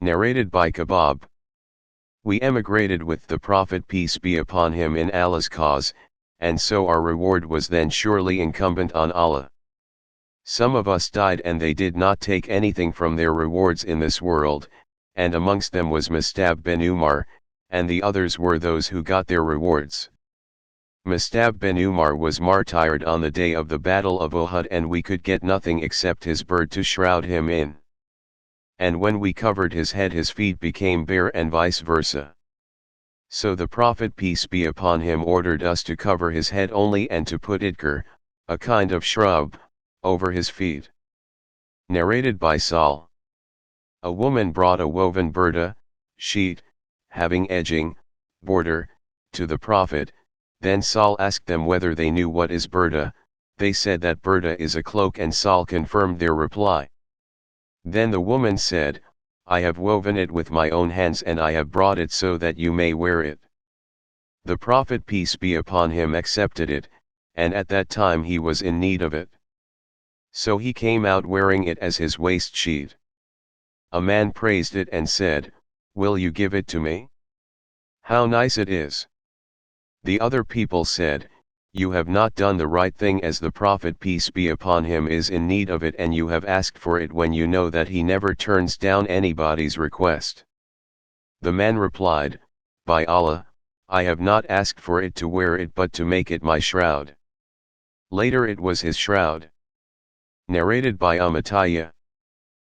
Narrated by Kebab. We emigrated with the Prophet peace be upon him in Allah's cause, and so our reward was then surely incumbent on Allah. Some of us died and they did not take anything from their rewards in this world, and amongst them was Mustab bin Umar, and the others were those who got their rewards. Mustab bin Umar was martyred on the day of the Battle of Uhud, and we could get nothing except his bird to shroud him in. And when we covered his head, his feet became bare, and vice versa. So the Prophet peace be upon him ordered us to cover his head only and to put idkar, a kind of shrub, over his feet. Narrated by Saul. A woman brought a woven burda, sheet, having edging, border, to the Prophet. Then Saul asked them whether they knew what is burda. They said that burda is a cloak, and Saul confirmed their reply. Then the woman said, I have woven it with my own hands, and I have brought it so that you may wear it. The Prophet peace be upon him accepted it, and at that time he was in need of it. So he came out wearing it as his waist sheet. A man praised it and said, Will you give it to me? How nice it is. The other people said, You have not done the right thing, as the Prophet peace be upon him is in need of it, and you have asked for it when you know that he never turns down anybody's request. The man replied, By Allah, I have not asked for it to wear it but to make it my shroud. Later it was his shroud. Narrated by Amatiyah.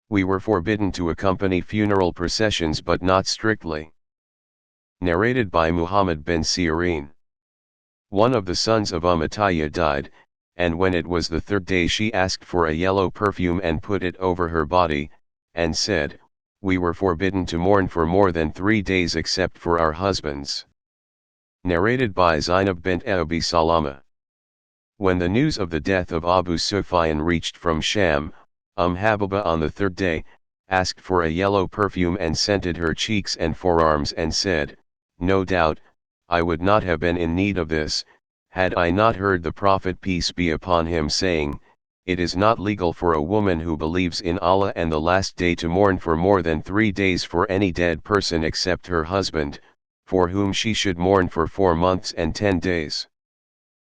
We were forbidden to accompany funeral processions, but not strictly. Narrated by Muhammad bin Sirin. One of the sons of Amatiyah died, and when it was the third day she asked for a yellow perfume and put it over her body, and said, We were forbidden to mourn for more than 3 days except for our husbands. Narrated by Zainab bint Abi Salama. When the news of the death of Abu Sufyan reached from Sham, Habiba on the third day, asked for a yellow perfume and scented her cheeks and forearms and said, No doubt, I would not have been in need of this, had I not heard the Prophet peace be upon him saying, It is not legal for a woman who believes in Allah and the last day to mourn for more than 3 days for any dead person except her husband, for whom she should mourn for 4 months and 10 days.